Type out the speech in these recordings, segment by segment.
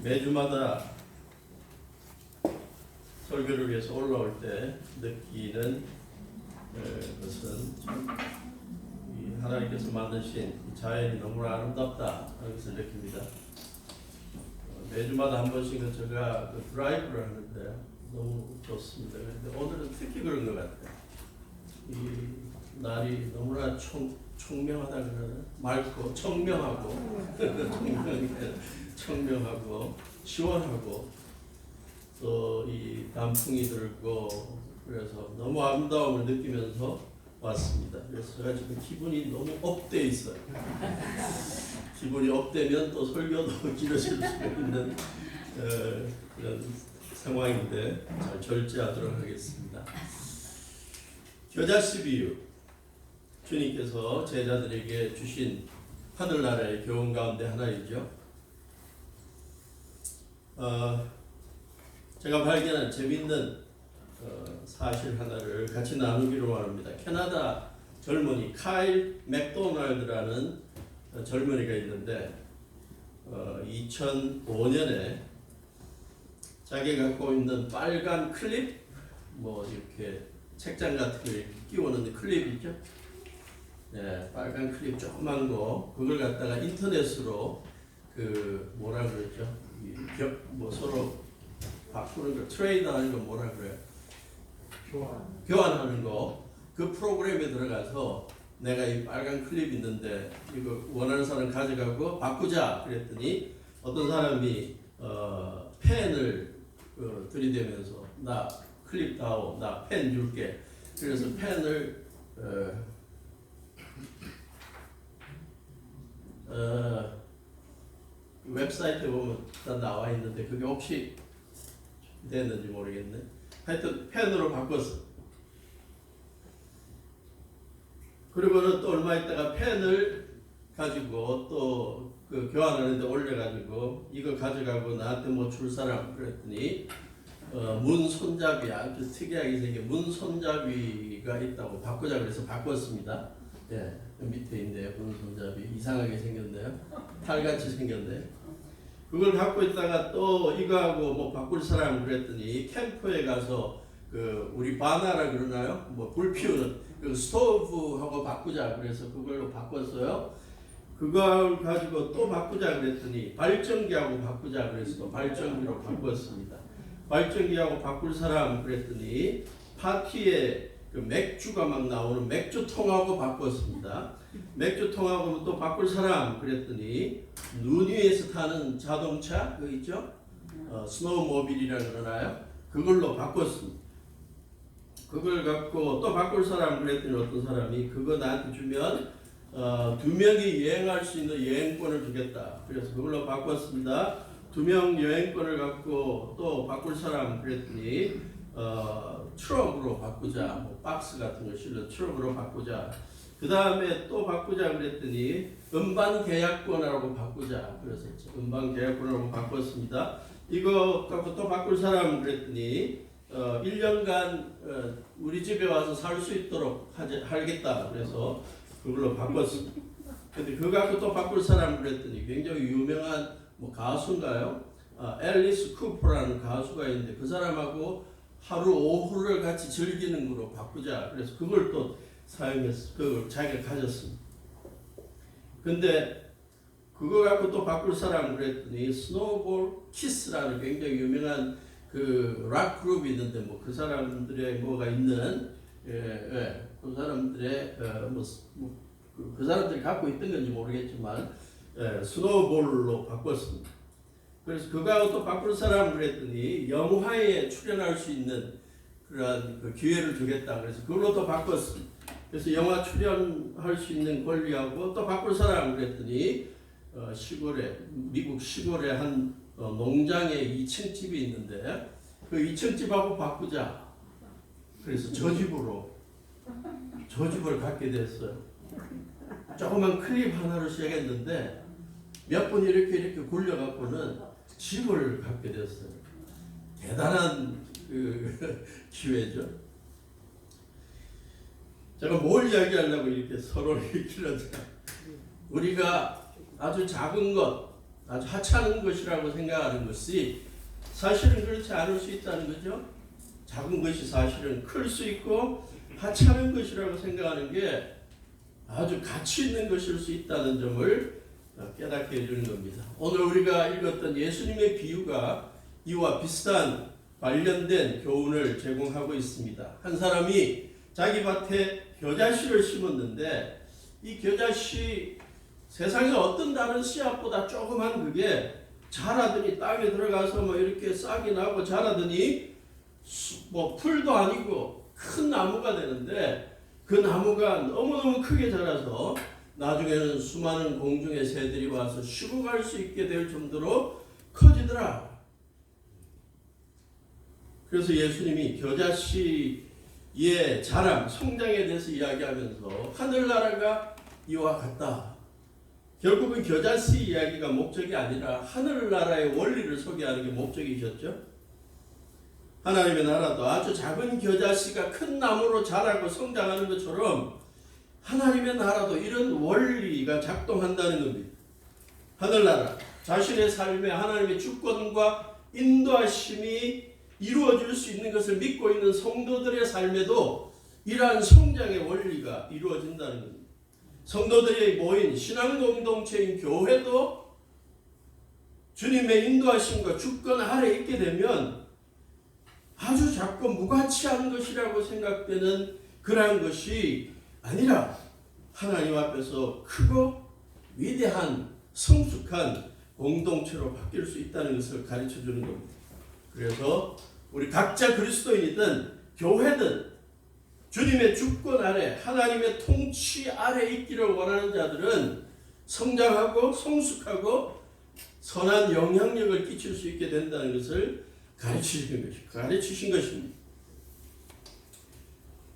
매주마다 설교를 위해서 올라올 때 느끼는 것은 하나님께서 만드신 자연이 너무나 아름답다 하는 것을 느낍니다. 매주마다 한 번씩은 제가 드라이브를 하는데 너무 좋습니다. 그런데 오늘은 특히 그런 것 같아요. 이 날이 너무나 청명하다 그러나 맑고 청명하고 청명하고 시원하고 또 이 단풍이 들고 그래서 너무 아름다움을 느끼면서 왔습니다. 그래서 제가 지금 기분이 너무 업돼 있어요. 기분이 업되면 또 설교도 길어질 수 있는 그런 상황인데 잘 절제하도록 하겠습니다. 겨자씨 비유, 주님께서 제자들에게 주신 하늘나라의 교훈 가운데 하나이죠. 제가 발견한 재미있는 사실 하나를 같이 나누기로 합니다. 캐나다 젊은이 카일 맥도날드라는 젊은이가 있는데 2005년에 자기가 갖고 있는 빨간 클립, 뭐 이렇게 책장 같은 거 이렇게 끼워놓는 클립 있죠? 네, 빨간 클립 조그만 거 그걸 갖다가 인터넷으로 뭐라 그러죠? 뭐 서로 바꾸는 거, 트레이드하는 거 뭐라 그래요? 교환하는 거. 그 프로그램에 들어가서 내가 이 빨간 클립 있는데 이거 원하는 사람 가져가고 바꾸자 그랬더니 어떤 사람이 펜을 들이대면서 나 클립 다오, 나 펜 줄게. 그래서 펜을 웹사이트에 보면 다 나와 있는데 그게 혹시 됐는지 모르겠네. 하여튼 펜으로 바꿨어. 그리고는 또 얼마 있다가 펜을 가지고 또 교환하는데 올려가지고 이거 가져가고 나한테 뭐 줄 사람 그랬더니 문 손잡이 아주 특이하게 생긴 문 손잡이가 있다고 바꾸자 그래서 바꿨습니다. 예, 밑에 있네요. 문 손잡이 이상하게 생겼네요. 탈같이 생겼네요. 그걸 갖고 있다가 또 이거하고 뭐 바꿀 사람 그랬더니 캠프에 가서 우리 바나라 그러나요? 뭐 불 피우는 스토브하고 바꾸자 그래서 그걸로 바꿨어요. 그걸 가지고 또 바꾸자 그랬더니 발전기하고 바꾸자 그래서 또 발전기로 바꿨습니다. 발전기하고 바꿀 사람 그랬더니 파티에 맥주가 막 나오는 맥주통하고 바꿨습니다. 맥주통하고 또 바꿀 사람 그랬더니 눈 위에서 타는 자동차 그 있죠? 스노우모빌이라 그러나요? 그걸로 바꿨습니다. 그걸 갖고 또 바꿀 사람 그랬더니 어떤 사람이 그거 나한테 주면 2명이 여행할 수 있는 여행권을 주겠다. 그래서 그걸로 바꿨습니다. 2명 여행권을 갖고 또 바꿀 사람 그랬더니 트럭으로 바꾸자. 뭐 박스 같은 거 실려 트럭으로 바꾸자. 그 다음에 또 바꾸자 그랬더니 음반 계약권하고 바꾸자. 그래서 음반 계약권하고 바꿨습니다. 이거 갖고 또 바꿀 사람 그랬더니 1년간 우리 집에 와서 살 수 있도록 하겠다. 그래서 그걸로 바꿨습니다. 근데 그거 갖고 또 바꿀 사람 그랬더니 굉장히 유명한 뭐 가수인가요? 앨리스 쿠퍼라는 가수가 있는데 그 사람하고 하루 오후를 같이 즐기는 거로 바꾸자. 그래서 그걸 또 사용했어. 그걸 자기가 가졌습니다. 근데 그거 갖고 또 바꿀 사람 그랬더니 스노우볼 키스라는 굉장히 유명한 락 그룹이 있는데 뭐 그 사람들의 뭐가 있는 그 사람들의 그 사람들이 갖고 있던 건지 모르겠지만 스노우볼로 바꿨습니다. 그래서 그거하고 또 바꿀 사람 그랬더니 영화에 출연할 수 있는 그러한 기회를 주겠다. 그래서 그걸로 또 바꿨습니다. 그래서 영화 출연할 수 있는 권리하고 또 바꿀 사람 그랬더니 시골에 미국 시골에 한 농장에 2층 집이 있는데 그 2층 집하고 바꾸자. 그래서 저 집을 갖게 됐어요. 조그만 클립 하나로 시작했는데 몇 번 이렇게 굴려갖고는 집을 갖게 됐어요. 대단한 기회죠. 제가 뭘 이야기하려고 이렇게 서로를 길러서 우리가 아주 작은 것, 아주 하찮은 것이라고 생각하는 것이 사실은 그렇지 않을 수 있다는 거죠. 작은 것이 사실은 클 수 있고 하찮은 것이라고 생각하는 게 아주 가치 있는 것일 수 있다는 점을 깨닫게 해주는 겁니다. 오늘 우리가 읽었던 예수님의 비유가 이와 비슷한 관련된 교훈을 제공하고 있습니다. 한 사람이 자기 밭에 겨자씨를 심었는데 이 겨자씨 세상에 어떤 다른 씨앗보다 조그만 그게 자라더니 땅에 들어가서 뭐 이렇게 싹이 나고 자라더니 뭐 풀도 아니고 큰 나무가 되는데 그 나무가 너무너무 크게 자라서 나중에는 수많은 공중의 새들이 와서 쉬고 갈 수 있게 될 정도로 커지더라. 그래서 예수님이 겨자씨의 자람, 성장에 대해서 이야기하면서 하늘나라가 이와 같다. 결국은 겨자씨 이야기가 목적이 아니라 하늘나라의 원리를 소개하는 게 목적이셨죠. 하나님의 나라도 아주 작은 겨자씨가 큰 나무로 자라고 성장하는 것처럼 하나님의 나라도 이런 원리가 작동한다는 겁니다. 하늘나라, 자신의 삶에 하나님의 주권과 인도하심이 이루어질 수 있는 것을 믿고 있는 성도들의 삶에도 이러한 성장의 원리가 이루어진다는 겁니다. 성도들이 모인 신앙 공동체인 교회도 주님의 인도하심과 주권 아래 있게 되면 아주 작고 무가치한 것이라고 생각되는 그러한 것이 아니라 하나님 앞에서 크고 위대한 성숙한 공동체로 바뀔 수 있다는 것을 가르쳐 주는 겁니다. 그래서 우리 각자 그리스도인이든 교회든 주님의 주권 아래 하나님의 통치 아래 있기를 원하는 자들은 성장하고 성숙하고 선한 영향력을 끼칠 수 있게 된다는 것을 가르치신 것입니다.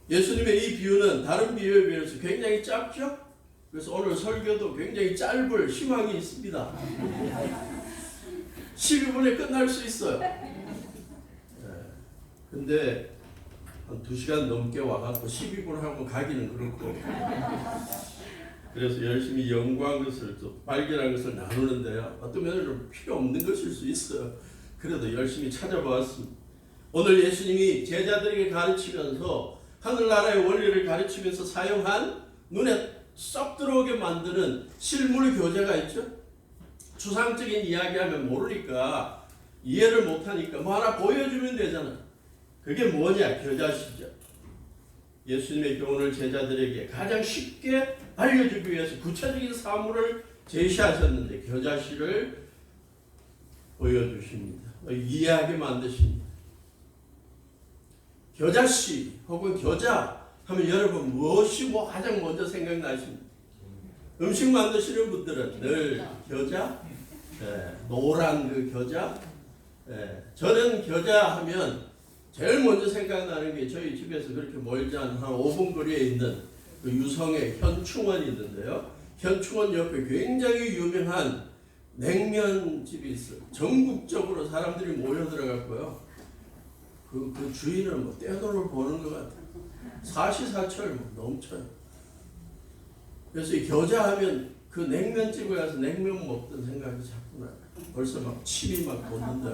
예수님의 이 비유는 다른 비유에 비해서 굉장히 짧죠? 그래서 오늘 설교도 굉장히 짧을 희망이 있습니다. 12분에 끝날 수 있어요. 근데 한 2시간 넘게 와갖고 12분 하고 가기는 그렇고 그래서 열심히 연구한 것을 또 발견한 것을 나누는데요. 어떤 면은 좀 필요 없는 것일 수 있어요. 그래도 열심히 찾아보았습니다. 오늘 예수님이 제자들에게 가르치면서 하늘나라의 원리를 가르치면서 사용한 눈에 쏙 들어오게 만드는 실물 교재가 있죠. 추상적인 이야기하면 모르니까 이해를 못하니까 뭐 하나 보여주면 되잖아. 그게 뭐냐? 겨자씨죠. 예수님의 교훈을 제자들에게 가장 쉽게 알려주기 위해서 구체적인 사물을 제시하셨는데 겨자씨를 보여주십니다. 이해하게 만드십니다. 겨자씨 혹은 겨자 하면 여러분 무엇이 가장 먼저 생각나십니까? 음식 만드시는 분들은 늘 겨자, 노란 그 겨자. 저는 겨자 하면 제일 먼저 생각나는 게 저희 집에서 그렇게 멀지 않은 한 5분 거리에 있는 그 유성의 현충원이 있는데요. 현충원 옆에 굉장히 유명한 냉면집이 있어요. 전국적으로 사람들이 모여 들어갔고요. 그 주인은 뭐 떼돈을 버는 것 같아요. 사시사철 넘쳐요. 그래서 이 겨자 하면 그 냉면집에 가서 냉면 먹던 생각이 자꾸 나요. 벌써 막 침이 막 돋는다.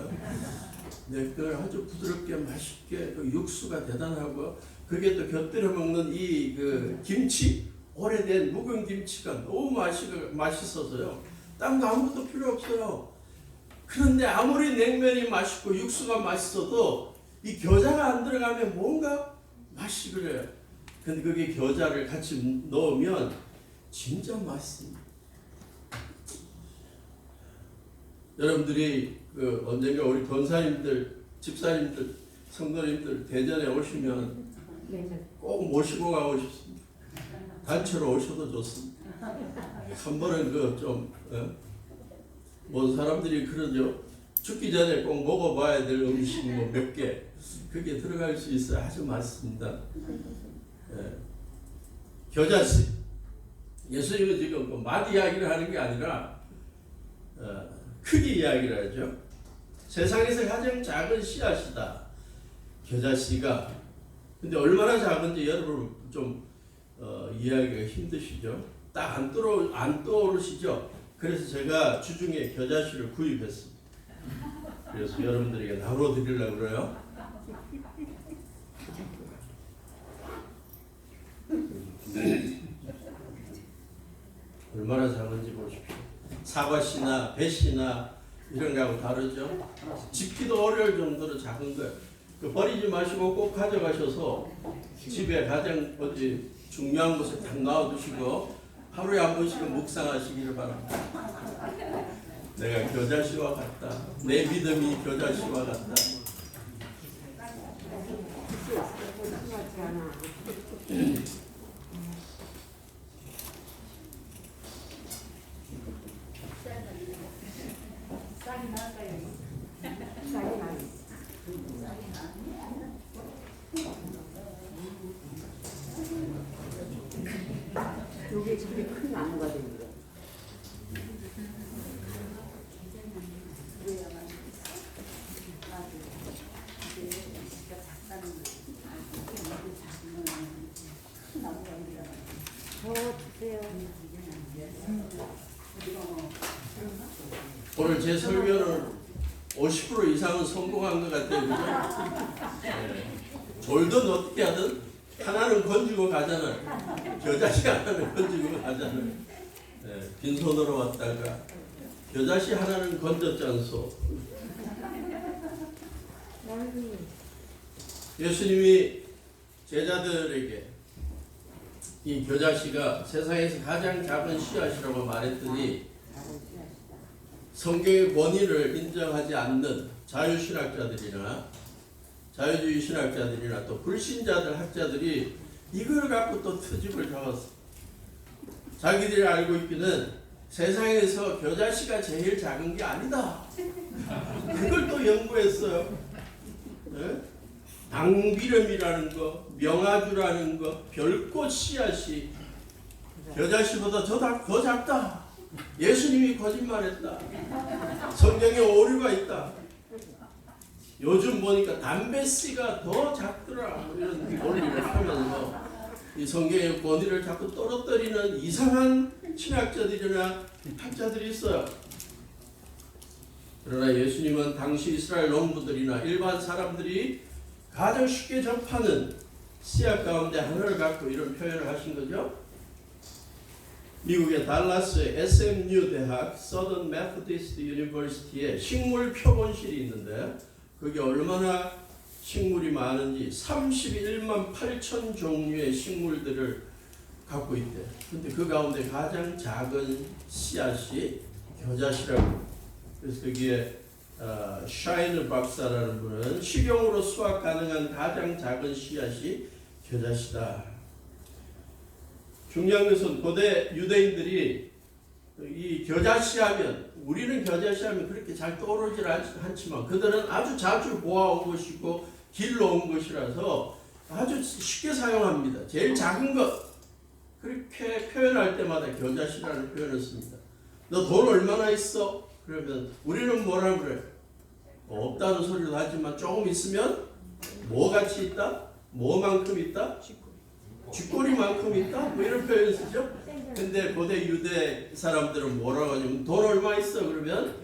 네, 그 아주 부드럽게 맛있게 그 육수가 대단하고 그게 또 곁들여 먹는 이 그 김치, 오래된 묵은 김치가 너무 맛있어서요. 딴 거 아무것도 필요 없어요. 그런데 아무리 냉면이 맛있고 육수가 맛있어도 이 겨자가 안 들어가면 뭔가 맛이 그래요. 근데 그게 겨자를 같이 넣으면 진짜 맛있습니다. 여러분들이 그 언젠가 우리 권사님들, 집사님들, 성도님들 대전에 오시면 꼭 모시고 가고 싶습니다. 단체로 오셔도 좋습니다. 한 번은 뭔 사람들이 그러죠. 죽기 전에 꼭 먹어봐야 될 음식 몇 개. 그게 들어갈 수 있어요. 아주 맛있습니다. 겨자씨. 예수님은 지금 맛 이야기를 하는 게 아니라 크기 이야기를 하죠. 세상에서 가장 작은 씨앗이다. 겨자씨가. 근데 얼마나 작은지 여러분 좀 이해하기가 힘드시죠? 딱 안 떠오르시죠? 그래서 제가 주중에 겨자씨를 구입했습니다. 그래서 여러분들에게 나눠 드리려고 그래요. 얼마나 작은지 보십시오. 사과씨나 배씨나 이런 거하고 다르죠. 집기도 어려울 정도로 작은 거예요. 버리지 마시고 꼭 가져가셔서 집에 가장 중요한 곳에 딱 놔두시고 하루에 한 번씩은 묵상하시기를 바랍니다. 내가 겨자씨와 같다. 내 믿음이 겨자씨와 같다. 요게 저게 큰 나무가 됩니다. 오늘 제 설교는 50% 이상은 성공한 것 같아요. 그죠? 네. 졸든 어떻게 하든 하나는 건지고 가잖아요. 겨자씨 하나는 건지고 가잖아요. 네. 빈손으로 왔다가 겨자씨 하나는 건졌잖소. 예수님이 제자들에게 이 겨자씨가 세상에서 가장 작은 씨앗이라고 말했더니 성경의 권위를 인정하지 않는 자유신학자들이나 자유주의 신학자들이나 또 불신자들 학자들이 이걸 갖고 또 트집을 잡았어. 자기들이 알고 있기는 세상에서 겨자씨가 제일 작은 게 아니다. 그걸 또 연구했어요. 네? 당비름이라는 거, 명아주라는 거, 별꽃 씨앗이 겨자씨보다 더 작다. 예수님이 거짓말했다. 성경에 오류가 있다. 요즘 보니까 담배씨가 더 작더라. 이런 논리를 하면서 이 성경의 권위를 자꾸 떨어뜨리는 이상한 신학자들이나 학자들이 있어요. 그러나 예수님은 당시 이스라엘 농부들이나 일반 사람들이 가장 쉽게 접하는 씨앗 가운데 하나를 갖고 이런 표현을 하신 거죠. 미국의 달라스의 SMU 대학 Southern Methodist University에 식물 표본실이 있는데 그게 얼마나 식물이 많은지 31만 8천 종류의 식물들을 갖고 있대. 근데 그 가운데 가장 작은 씨앗이 겨자씨라고. 그래서 거기에 샤이너 박사라는 분은 식용으로 수확 가능한 가장 작은 씨앗이 겨자씨다. 중요한 것은 고대 유대인들이 이 겨자씨 하면 우리는 겨자씨 하면 그렇게 잘 떠오르질 않지만 그들은 아주 자주 보아온 것이고 길러온 것이라서 아주 쉽게 사용합니다. 제일 작은 것 그렇게 표현할 때마다 겨자씨라는 표현을 씁니다. 너 돈 얼마나 있어? 그러면 우리는 뭐라 그래? 없다는 소리도 하지만 조금 있으면 뭐 같이 있다? 뭐만큼 있다? 쥐꼬리만큼 있다? 뭐 이런 표현 쓰죠? 근데 고대 유대 사람들은 뭐라고 하냐면 돈 얼마 있어? 그러면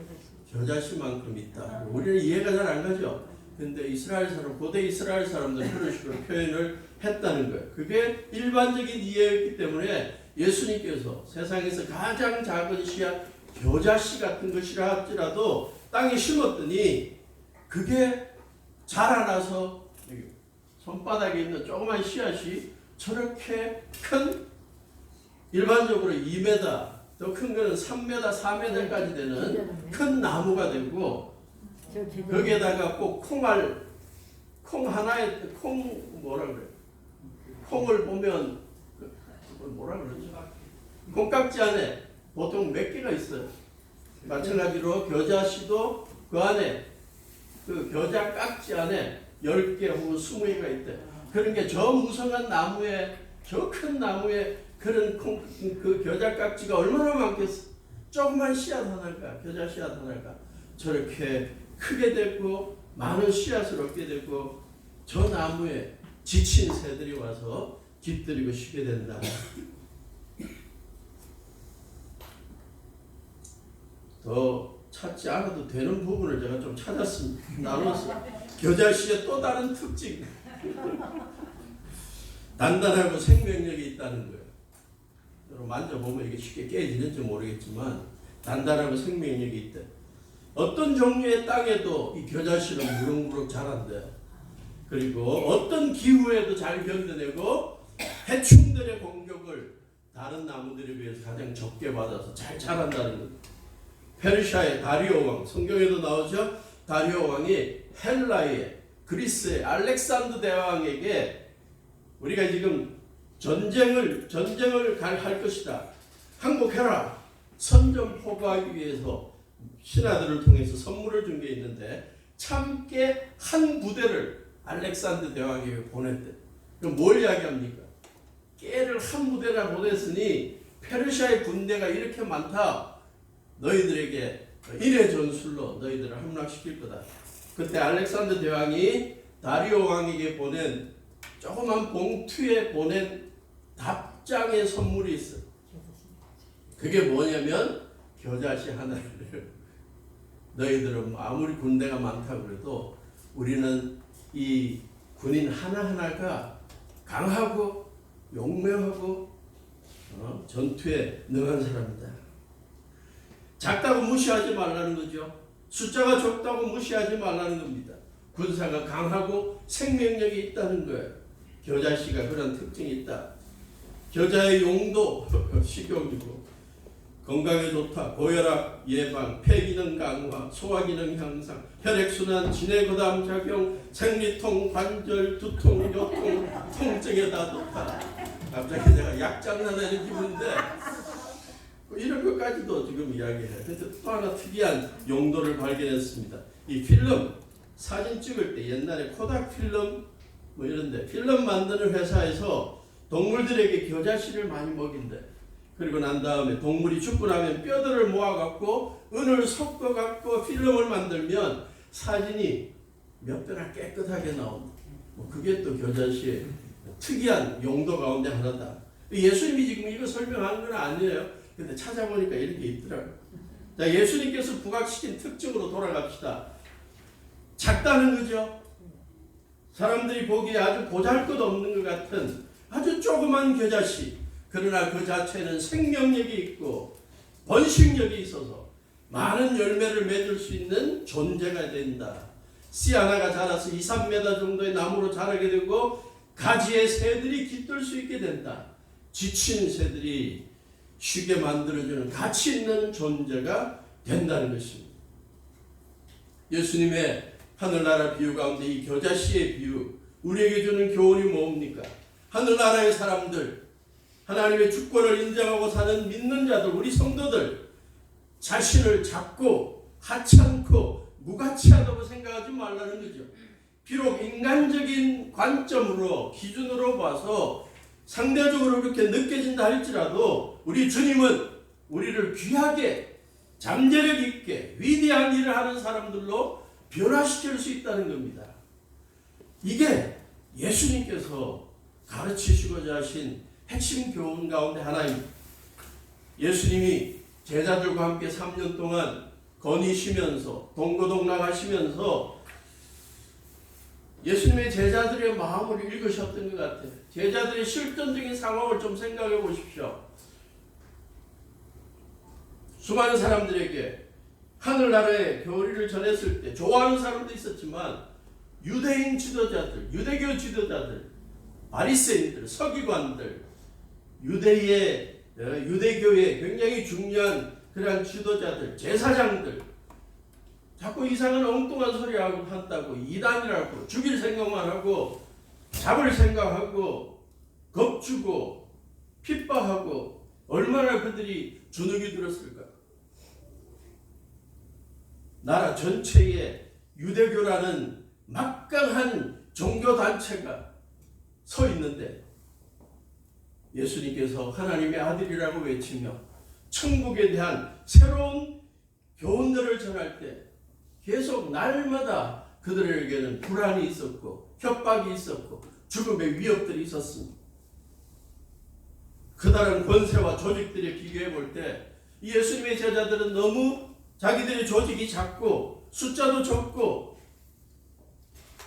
겨자씨만큼 있다. 우리는 이해가 잘 안 가죠? 근데 이스라엘 사람, 고대 이스라엘 사람들은 그런 식으로 표현을 했다는 거예요. 그게 일반적인 이해였기 때문에 예수님께서 세상에서 가장 작은 씨앗 겨자씨 같은 것이라 할지라도 땅에 심었더니 그게 자라나서 손바닥에 있는 조그만 씨앗이 저렇게 큰 일반적으로 2m 더 큰 거는 3m, 4m까지 되는 큰 나무가 되고 거기에다가 꼭 콩 하나에 뭐라 그래? 콩을 보면 뭐라 그러지? 콩깍지 안에 보통 몇 개가 있어요. 마찬가지로 겨자씨도 그 안에 그 겨자 깍지 안에 10개 혹은 20개가 있대. 그런 게 저 무성한 나무에 저 큰 나무에 그런 그 겨자 깍지가 얼마나 많겠어. 조그만 씨앗 하나가 겨자 씨앗 하나가 저렇게 크게 되고 많은 씨앗을 얻게 되고 저 나무에 지친 새들이 와서 깃들이고 쉬게 된다. 더 찾지 않아도 되는 부분을 제가 좀 찾았습니다. 나눠서 겨자씨의 또 다른 특징, 단단하고 생명력이 있다는 거예요. 여러분 만져보면 이게 쉽게 깨지는지 모르겠지만 단단하고 생명력이 있다. 어떤 종류의 땅에도 이 겨자씨는 무럭무럭 자란대. 그리고 어떤 기후에도 잘 견뎌내고 해충들의 공격을 다른 나무들에 비해서 가장 적게 받아서 잘 자란다는 것. 페르시아의 다리오 왕, 성경에도 나오죠. 다리오 왕이 헬라의 그리스의 알렉산더 대왕에게 우리가 지금 전쟁을 할 것이다. 항복해라. 선전포고하기 위해서 신하들을 통해서 선물을 준 게 있는데 참깨 한 부대를 알렉산더 대왕에게 보냈대. 그럼 뭘 이야기합니까? 깨를 한 부대나 보냈으니 페르시아의 군대가 이렇게 많다. 너희들에게 인해 전술로 너희들을 함락시킬 거다. 그때 알렉산더 대왕이 다리오 왕에게 보낸 조그만 봉투에 보낸 답장의 선물이 있어. 그게 뭐냐면 겨자씨 하나를. 너희들은 아무리 군대가 많다고 해도 우리는 이 군인 하나하나가 강하고 용맹하고 전투에 능한 사람이다. 작다고 무시하지 말라는 거죠. 숫자가 적다고 무시하지 말라는 겁니다. 군사가 강하고 생명력이 있다는 거예요. 겨자씨가 그런 특징이 있다. 겨자의 용도 식용이고 건강에 좋다. 고혈압 예방, 폐기능 강화, 소화기능 향상, 혈액순환, 진해거담 작용, 생리통, 관절, 두통, 요통, 통증에 다 좋다. 갑자기 제가 약 장난하는 기분인데 이런 것까지도 지금 이야기해요. 근데 또 하나 특이한 용도를 발견했습니다. 이 필름, 사진 찍을 때 옛날에 코닥 필름 뭐 이런데 필름 만드는 회사에서 동물들에게 겨자씨를 많이 먹인대. 그리고 난 다음에 동물이 죽고 나면 뼈들을 모아갖고 은을 섞어갖고 필름을 만들면 사진이 몇 배나 깨끗하게 나온다. 뭐 그게 또 겨자씨의 특이한 용도 가운데 하나다. 예수님이 지금 이거 설명하는 건 아니에요. 근데 찾아보니까 이렇게 있더라고요. 자, 예수님께서 부각시킨 특징으로 돌아갑시다. 작다는 거죠. 사람들이 보기에 아주 보잘것없는 것 같은 아주 조그만 겨자씨. 그러나 그 자체는 생명력이 있고 번식력이 있어서 많은 열매를 맺을 수 있는 존재가 된다. 씨 하나가 자라서 2, 3m 정도의 나무로 자라게 되고 가지에 새들이 깃들 수 있게 된다. 지친 새들이 쉬게 만들어주는 가치 있는 존재가 된다는 것입니다. 예수님의 하늘나라 비유 가운데 이 겨자씨의 비유, 우리에게 주는 교훈이 뭡니까? 하늘나라의 사람들, 하나님의 주권을 인정하고 사는 믿는 자들, 우리 성도들 자신을 작고 하찮고 무가치하다고 생각하지 말라는 거죠. 비록 인간적인 관점으로 기준으로 봐서 상대적으로 그렇게 느껴진다 할지라도 우리 주님은 우리를 귀하게 잠재력 있게 위대한 일을 하는 사람들로 변화시킬 수 있다는 겁니다. 이게 예수님께서 가르치시고자 하신 핵심 교훈 가운데 하나입니다. 예수님이 제자들과 함께 3년 동안 거니시면서 동고동락하시면서 예수님의 제자들의 마음을 읽으셨던 것 같아요. 제자들의 실존적인 상황을 좀 생각해 보십시오. 수많은 사람들에게 하늘나라의 교리를 전했을 때 좋아하는 사람도 있었지만 유대인 지도자들, 유대교 지도자들, 바리새인들, 서기관들, 유대교의 굉장히 중요한 그러한 지도자들, 제사장들 자꾸 이상한 엉뚱한 소리 하고 한다고 이단이라고 죽일 생각만 하고 잡을 생각하고 겁주고 핍박하고 얼마나 그들이 주눅이 들었을까. 나라 전체에 유대교라는 막강한 종교단체가 서 있는데 예수님께서 하나님의 아들이라고 외치며 천국에 대한 새로운 교훈들을 전할 때 계속 날마다 그들에게는 불안이 있었고 협박이 있었고 죽음의 위협들이 있었습니다. 그다른 권세와 조직들에 비교해 볼 때 예수님의 제자들은 너무 자기들의 조직이 작고 숫자도 적고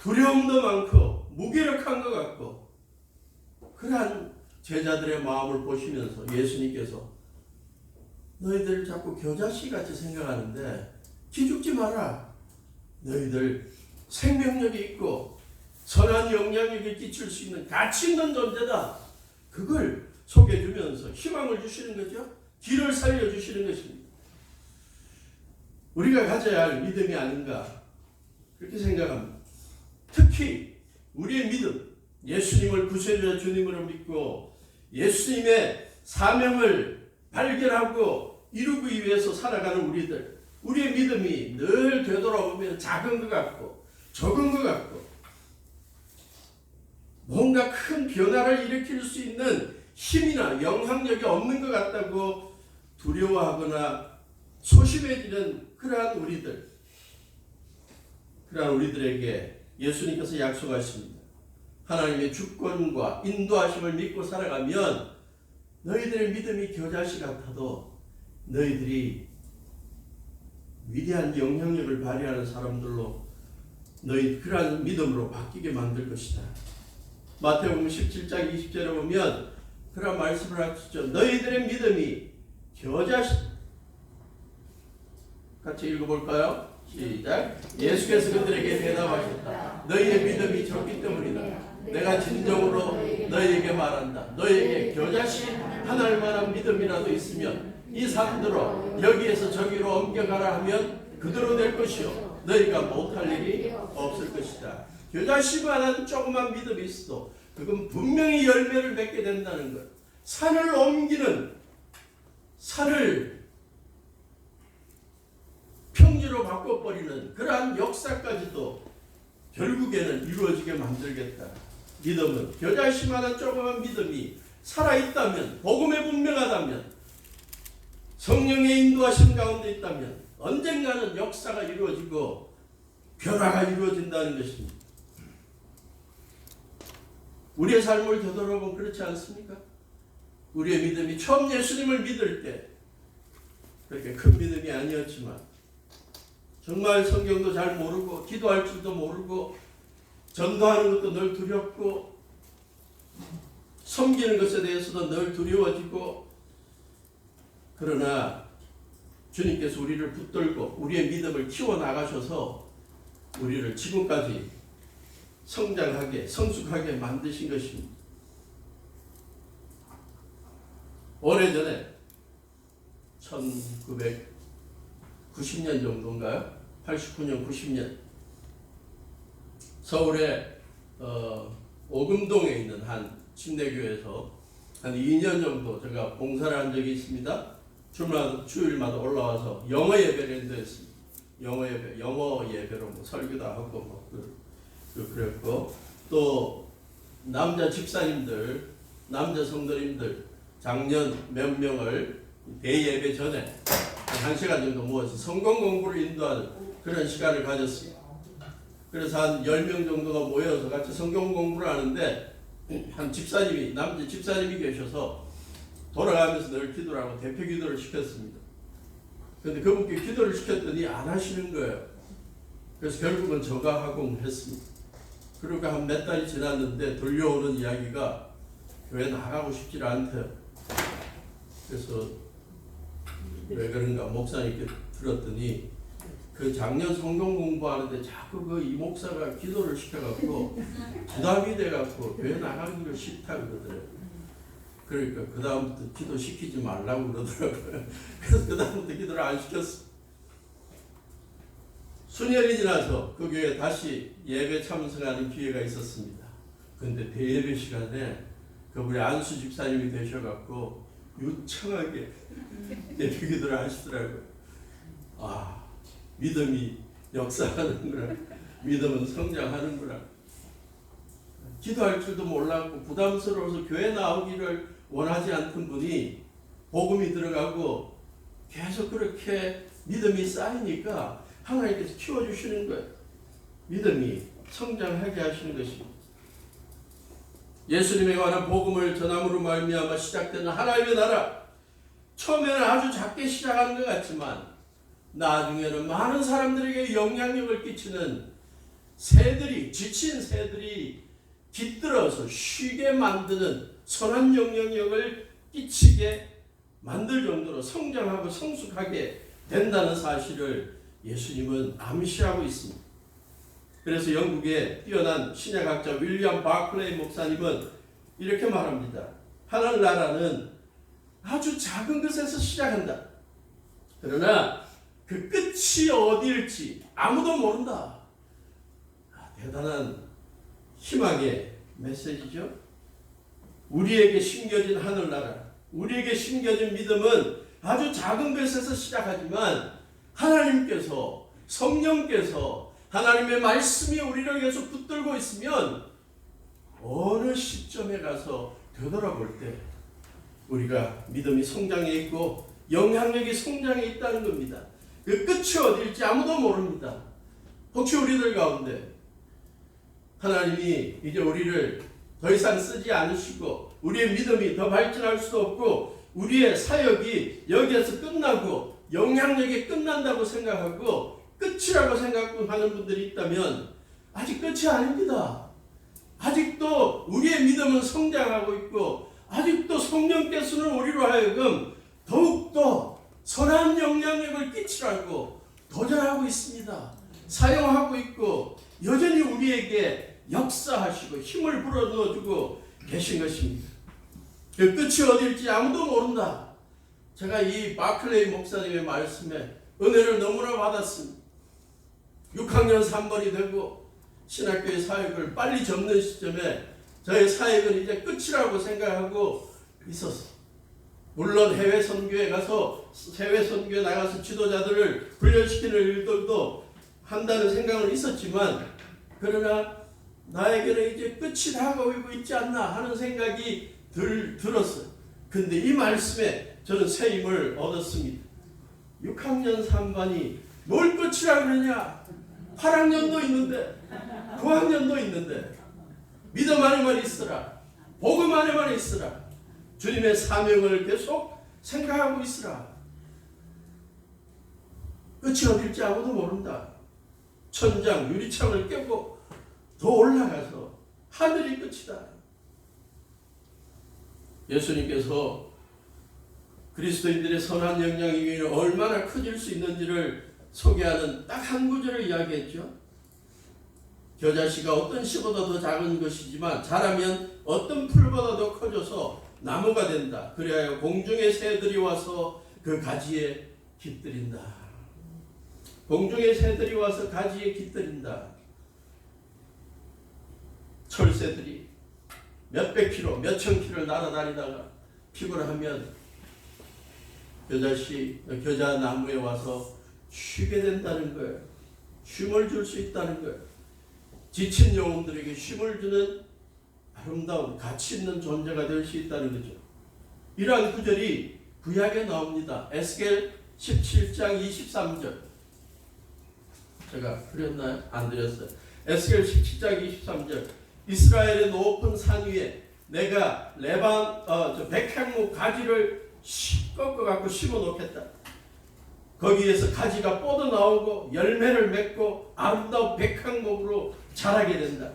두려움도 많고 무기력한 것 같고, 그러한 제자들의 마음을 보시면서 예수님께서 너희들 자꾸 겨자씨같이 생각하는데 기죽지 마라. 너희들 생명력이 있고 선한 영향력을 끼칠 수 있는 가치 있는 존재다. 그걸 속여주면서 희망을 주시는 거죠. 길을 살려주시는 것입니다. 우리가 가져야 할 믿음이 아닌가 그렇게 생각합니다. 특히 우리의 믿음, 예수님을 구세주와 주님으로 믿고 예수님의 사명을 발견하고 이루기 위해서 살아가는 우리의 믿음이 늘 되돌아보면 작은 것 같고 적은 것 같고 뭔가 큰 변화를 일으킬 수 있는 힘이나 영향력이 없는 것 같다고 두려워하거나 소심해지는 그러한 우리들에게 예수님께서 약속하십니다. 하나님의 주권과 인도하심을 믿고 살아가면 너희들의 믿음이 겨자씨 같아도 너희들이 위대한 영향력을 발휘하는 사람들로 너희 그러한 믿음으로 바뀌게 만들 것이다. 마태복음 17장 20절에 보면 그런 말씀을 하시죠. 너희들의 믿음이 겨자씨, 같이 읽어볼까요? 시작. 예수께서 그들에게 대답하셨다. 너희의 믿음이 적기 때문이다. 내가 진정으로 너희에게 말한다. 너희에게 겨자씨 하나일 만한 믿음이라도 있으면 이 산들어 여기에서 저기로 옮겨가라 하면 그대로 될 것이요 너희가 못할 일이 없을 것이다. 겨자씨만한 조그만 믿음이 있어도 그건 분명히 열매를 맺게 된다는 것. 산을 평지로 바꿔버리는 그러한 역사까지도 결국에는 이루어지게 만들겠다. 믿음은 겨자씨만한 조그만 믿음이 살아있다면, 복음에 분명하다면, 성령의 인도하심 가운데 있다면 언젠가는 역사가 이루어지고 변화가 이루어진다는 것입니다. 우리의 삶을 되돌아보면 그렇지 않습니까? 우리의 믿음이 처음 예수님을 믿을 때 그렇게 큰 믿음이 아니었지만 정말 성경도 잘 모르고 기도할 줄도 모르고 전도하는 것도 늘 두렵고 섬기는 것에 대해서도 늘 두려워지고, 그러나 주님께서 우리를 붙들고 우리의 믿음을 키워나가셔서 우리를 지금까지 성장하게 성숙하게 만드신 것입니다. 오래전에 1990년 정도인가요? 89년 90년 서울의 오금동에 있는 한 침례교회에서 한 2년 정도 제가 봉사를 한 적이 있습니다. 주일마다 올라와서 영어 예배를 인도했습니다. 영어 예배로 뭐 설교도 하고 뭐 그랬고, 또 남자 집사님들, 남자 성도님들 작년 몇 명을 대예배 전에 한 1시간 정도 모아서 성경 공부를 인도하는 그런 시간을 가졌습니다. 그래서 한 10명 정도가 모여서 같이 성경 공부를 하는데 한 집사님이, 남자 집사님이 계셔서 돌아가면서 늘 기도를 하고 대표 기도를 시켰습니다. 그런데 그분께 기도를 시켰더니 안 하시는 거예요. 그래서 결국은 저가 하고 했습니다. 그리고 한 몇 달이 지났는데 들려오는 이야기가 교회 나가고 싶지 않대요. 그래서 왜 그런가 목사님께 들었더니 그 작년 성경 공부하는데 자꾸 그 이 목사가 기도를 시켜갖고 부담이 돼갖고 교회 나가기를 싫다 그러더라고요. 그러니까 그 다음부터 기도 시키지 말라고 그러더라고요. 그래서 그 다음부터 기도를 안 시켰어. 수년이 지나서 그 교회에 다시 예배 참석하는 기회가 있었습니다. 근데 대예배 시간에 그분이 안수 집사님이 되셔갖고 유창하게 대표 기도를 하시더라고요. 아, 믿음이 역사하는구나. 믿음은 성장하는구나. 기도할 줄도 몰랐고 부담스러워서 교회 나오기를 원하지 않던 분이 복음이 들어가고 계속 그렇게 믿음이 쌓이니까 하나님께서 키워주시는 거예요. 믿음이 성장하게 하시는 것입니다. 예수님에 관한 복음을 전함으로 말미암아 시작되는 하나님의 나라, 처음에는 아주 작게 시작하는 것 같지만 나중에는 많은 사람들에게 영향력을 끼치는 새들이, 지친 새들이 깃들어서 쉬게 만드는 선한 영향력을 끼치게 만들 정도로 성장하고 성숙하게 된다는 사실을 예수님은 암시하고 있습니다. 그래서 영국의 뛰어난 신약학자 윌리엄 바클레이 목사님은 이렇게 말합니다. 하늘나라는 아주 작은 것에서 시작한다. 그러나 그 끝이 어디일지 아무도 모른다. 대단한 희망의 메시지죠. 우리에게 심겨진 하늘나라, 우리에게 심겨진 믿음은 아주 작은 것에서 시작하지만 하나님께서, 성령께서, 하나님의 말씀이 우리를 계속 붙들고 있으면 어느 시점에 가서 되돌아볼 때 우리가 믿음이 성장해 있고 영향력이 성장해 있다는 겁니다. 그 끝이 어디일지 아무도 모릅니다. 혹시 우리들 가운데 하나님이 이제 우리를 더 이상 쓰지 않으시고 우리의 믿음이 더 발전할 수도 없고 우리의 사역이 여기에서 끝나고 영향력이 끝난다고 생각하고 끝이라고 생각하는 분들이 있다면 아직 끝이 아닙니다. 아직도 우리의 믿음은 성장하고 있고 아직도 성령께서는 우리로 하여금 더욱더 선한 영향력을 끼치라고 도전하고 있습니다. 사용하고 있고 여전히 우리에게 역사하시고 힘을 불어넣어주고 계신 것입니다. 그 끝이 어딜지 아무도 모른다. 제가 이 바클레이 목사님의 말씀에 은혜를 너무나 받았습니다. 6학년 3번이 되고 신학교의 사역을 빨리 접는 시점에 저의 사역은 이제 끝이라고 생각하고 있었어요. 물론 해외 선교에 나가서 지도자들을 훈련시키는 일들도 한다는 생각은 있었지만 그러나 나에게는 이제 끝이 다가오고 있지 않나 하는 생각이 들었어요. 근데 이 말씀에 저는 새 힘을 얻었습니다. 6학년 3반이 뭘 끝이라 그러냐? 8학년도 있는데 9학년도 있는데 믿음 안에만 있으라. 복음 안에만 있으라. 주님의 사명을 계속 생각하고 있으라. 끝이 어딜지 아무도 모른다. 천장 유리창을 깨고 더 올라가서 하늘이 끝이다. 예수님께서 그리스도인들의 선한 영향이 얼마나 커질 수 있는지를 소개하는 딱 한 구절을 이야기했죠. 겨자씨가 어떤 씨보다 더 작은 것이지만 자라면 어떤 풀보다 더 커져서 나무가 된다. 그래야 공중의 새들이 와서 그 가지에 깃들인다. 공중의 새들이 와서 가지에 깃들인다. 철새들이 몇백 킬로, 몇천 킬로를 날아다니다가 피곤하면 겨자 나무에 와서 쉬게 된다는 거예요. 쉼을 줄 수 있다는 거예요. 지친 영혼들에게 쉼을 주는 아름다운 가치 있는 존재가 될 수 있다는 거죠. 이러한 구절이 구약에 나옵니다. 에스겔 17장 23절. 제가 드렸나요? 안 드렸어요. 에스겔 17장 23절. 이스라엘의 높은 산 위에 내가 백향목 가지를 꺾어갖고 심어 놓겠다. 거기에서 가지가 뻗어나오고 열매를 맺고 아름다운 백향목으로 자라게 된다.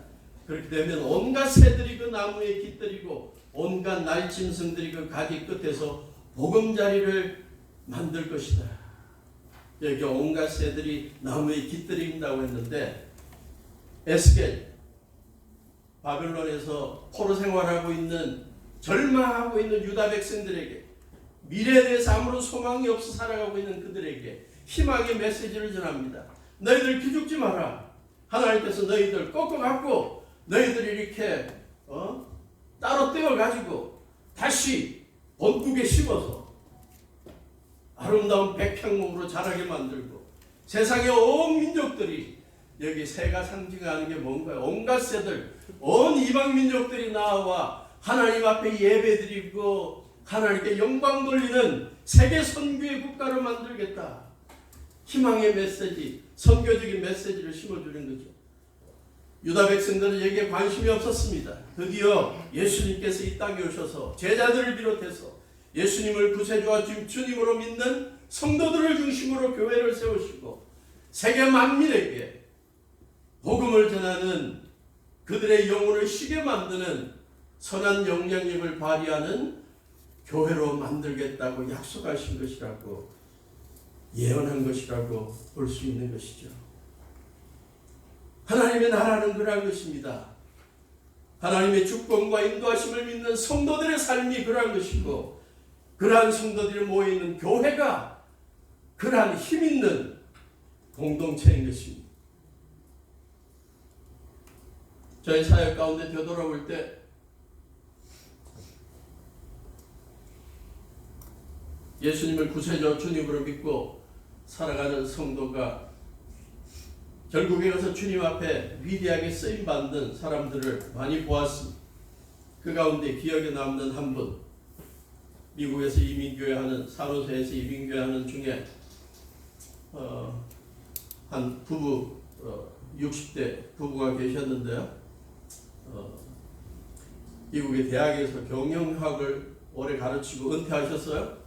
그렇게 되면 온갖 새들이 그 나무에 깃들이고 온갖 날짐승들이 그 가지 끝에서 보금자리를 만들 것이다. 여기 온갖 새들이 나무에 깃들인다고 했는데 에스겔 바벨론에서 포로 생활하고 있는 절망하고 있는 유다 백성들에게 미래에 대해서 아무런 소망이 없어 살아가고 있는 그들에게 희망의 메시지를 전합니다. 너희들 기죽지 마라. 하나님께서 너희들 꺾어갖고 너희들이 이렇게 따로 떼어가지고 다시 본국에 심어서 아름다운 백향목으로 자라게 만들고 세상의 온 민족들이 여기 새가 상징하는 게 뭔가요? 온갖 새들, 온 이방 민족들이 나와 하나님 앞에 예배드리고 하나님께 영광 돌리는 세계 선교의 국가로 만들겠다. 희망의 메시지, 선교적인 메시지를 심어주는 거죠. 유다 백성들은 여기에 관심이 없었습니다. 드디어 예수님께서 이 땅에 오셔서 제자들을 비롯해서 예수님을 구세주와 주님으로 믿는 성도들을 중심으로 교회를 세우시고 세계 만민에게 복음을 전하는 그들의 영혼을 쉬게 만드는 선한 영향력을 발휘하는 교회로 만들겠다고 약속하신 것이라고 예언한 것이라고 볼 수 있는 것이죠. 하나님의 나라는 그러한 것입니다. 하나님의 주권과 인도하심을 믿는 성도들의 삶이 그러한 것이고 그러한 성도들이 모여있는 교회가 그러한 힘있는 공동체인 것입니다. 저희 사역 가운데 되돌아볼 때 예수님을 구세주 주님으로 믿고 살아가는 성도가 결국에 가서 주님 앞에 위대하게 쓰임받는 사람들을 많이 보았습니다. 그 가운데 기억에 남는 한 분, 미국에서 이민교회하는, 산호세에서 이민교회하는 중에 한 부부, 60대 부부가 계셨는데요. 미국의 대학에서 경영학을 오래 가르치고 은퇴하셨어요.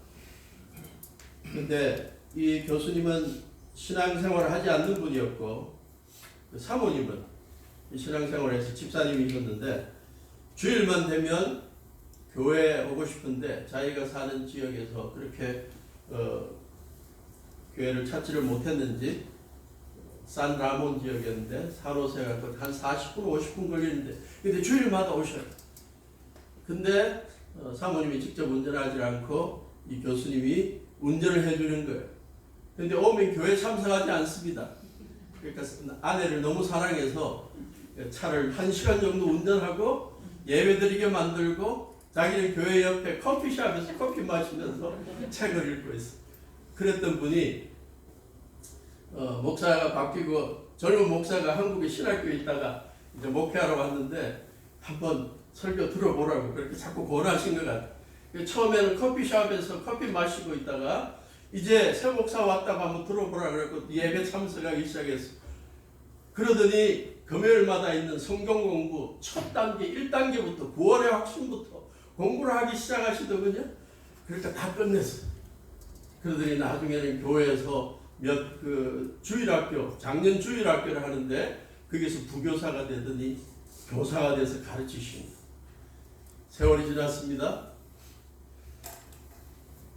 근데 이 교수님은 신앙생활을 하지 않는 분이었고 그 사모님은 신앙생활에서 집사님이셨는데 주일만 되면 교회에 오고 싶은데 자기가 사는 지역에서 그렇게 교회를 찾지를 못했는지 산라몬 지역이었는데 산호세가 한 40분 50분 걸리는데 근데 주일마다 오셔요. 근데 사모님이 직접 운전하지 않고 이 교수님이 운전을 해주는 거예요. 근데 오면 교회 참석하지 않습니다. 그러니까 아내를 너무 사랑해서 차를 1시간 정도 운전하고 예배드리게 만들고 자기는 교회 옆에 커피숍에서 커피 마시면서 책을 읽고 있어요. 그랬던 분이 목사가 바뀌고 젊은 목사가 한국에 신학교에 있다가 이제 목회하러 왔는데 한번 설교 들어보라고 그렇게 자꾸 권하신 것 같아요. 처음에는 커피숍에서 커피 마시고 있다가 이제 새 목사 왔다고 한번 들어보라 그랬고 예배 참석하기 시작했어. 그러더니 금요일마다 있는 성경 공부 첫 단계 1단계부터 9월의 확신부터 공부를 하기 시작하시더군요. 그러니까 다 끝냈어. 그러더니 나중에는 교회에서 주일학교, 작년 주일학교를 하는데 거기서 부교사가 되더니 교사가 돼서 가르치십니다. 세월이 지났습니다.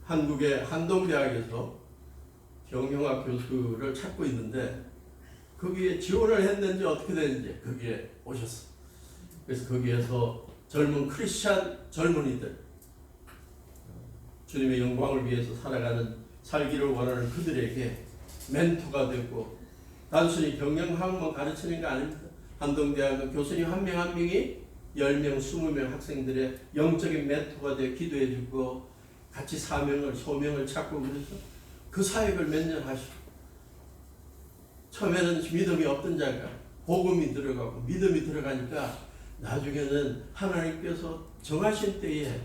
한국의 한동대학에서 경영학 교수를 찾고 있는데 거기에 지원을 했는지 어떻게 됐는지 거기에 오셨어요. 그래서 거기에서 젊은 크리스찬 젊은이들 주님의 영광을 위해서 살기를 원하는 그들에게 멘토가 되고 단순히 경영학만 가르치는 게 아닙니다. 한동대학은 교수님 한 명 한 명이 10명, 20명 학생들의 영적인 멘토가 되어 기도해 주고 같이 소명을 찾고 그래서 그 사역을 몇 년 하시고 처음에는 믿음이 없던 자가 복음이 들어가고 믿음이 들어가니까 나중에는 하나님께서 정하신 때에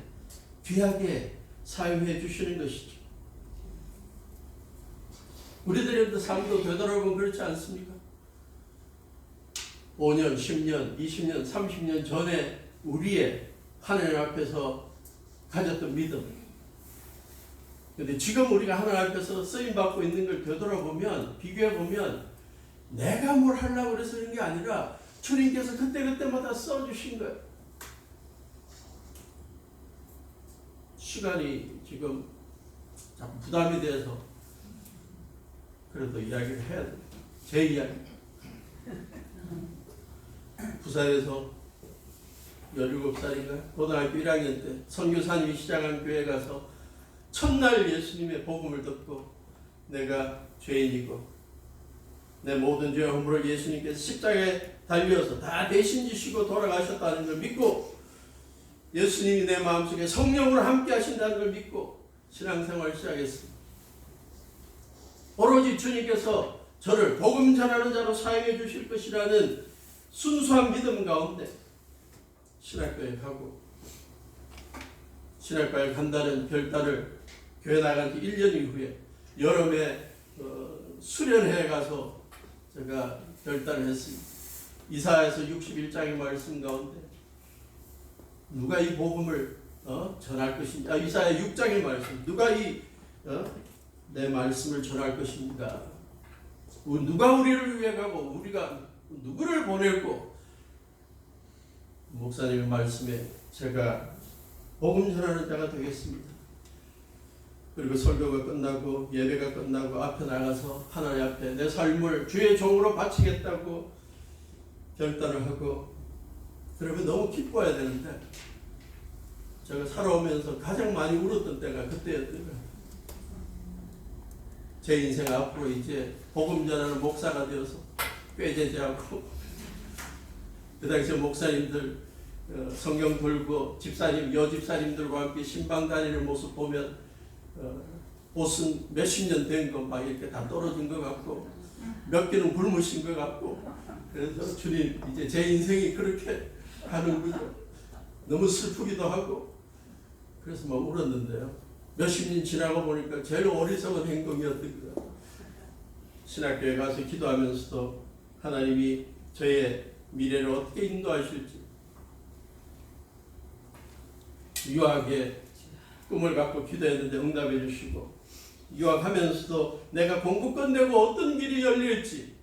귀하게 사용해 주시는 것이죠. 우리들의 삶도 되돌아보면 그렇지 않습니까? 5년, 10년, 20년, 30년 전에 우리의 하나님 앞에서 가졌던 믿음. 근데 지금 우리가 하나님 앞에서 쓰임받고 있는 걸 되돌아보면, 비교해보면 내가 뭘 하려고 그래서 그런 게 아니라 주님께서 그때그때마다 써주신 거예요. 시간이 지금 자꾸 부담이 돼서 그래도 이야기를 해야 돼요. 제 이야기. 부산에서 17살인가 고등학교 1학년 때 선교사님이 시작한 교회 가서 첫날 예수님의 복음을 듣고 내가 죄인이고 내 모든 죄와 허물을 예수님께서 십자가에 달려서 다 대신 지시고 돌아가셨다는 걸 믿고 예수님이 내 마음속에 성령으로 함께 하신다는 걸 믿고 신앙생활을 시작했습니다. 오로지 주님께서 저를 복음 전하는 자로 사용해 주실 것이라는 순수한 믿음 가운데 신학교에 가고 신학교에 간다는 별단을 교회 나간 지 1년 이후에 여름에 수련회에 가서 제가 별단을 했습니다. 이사야서 61장의 말씀 가운데 누가 이 복음을 전할 것인지 이사야 6장의 말씀 누가 이 내 말씀을 전할 것입니다. 누가 우리를 위해 가고 우리가 누구를 보내고 목사님의 말씀에 제가 복음 전하는 자가 되겠습니다. 그리고 설교가 끝나고 예배가 끝나고 앞에 나가서 하나님 앞에 내 삶을 주의 종으로 바치겠다고 결단을 하고 그러면 너무 기뻐해야 되는데 제가 살아오면서 가장 많이 울었던 때가 그때였던 거예요. 제 인생 앞으로 이제 복음 전하는 목사가 되어서 꾀제지하고 그 당시에 목사님들 성경 들고 집사님 여집사님들과 함께 신방 다니는 모습 보면 옷은 몇십 년 된 거 막 이렇게 다 떨어진 것 같고 몇 개는 굶으신 것 같고 그래서 주님 이제 제 인생이 그렇게 가는 거죠. 너무 슬프기도 하고 그래서 막 울었는데요. 몇십 년 지나고 보니까 제일 어리석은 행동이었던 거예요. 신학교에 가서 기도하면서도 하나님이 저의 미래를 어떻게 인도하실지 유학의 꿈을 갖고 기도했는데 응답해 주시고 유학하면서도 내가 공부 끝내고 어떤 길이 열릴지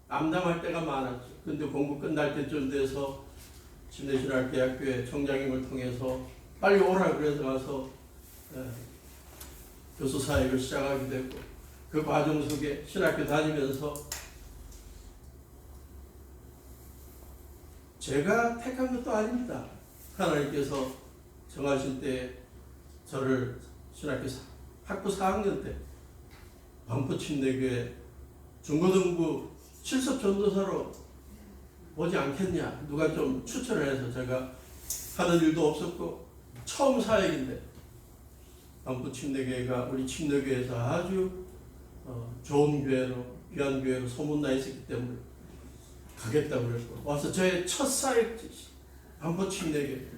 암담할 때가 많았죠. 근데 공부 끝날 때쯤 돼서 침례신학대학교의 총장님을 통해서 빨리 오라 그래서 가서 교수 사역을 시작하게 되고 그 과정 속에 신학교 다니면서 제가 택한 것도 아닙니다. 하나님께서 정하실 때 저를 신학교 학부 4학년 때 반포침례교회 중고등부 실습 전도사로 오지 않겠냐 누가 좀 추천을 해서 제가 하는 일도 없었고 처음 사역인데 반포침례교회가 우리 침례교회에서 아주 좋은 교회로 귀한 교회로 소문나 있었기 때문에 가겠다고 그랬고 와서 저의 첫 사역 반포침례교회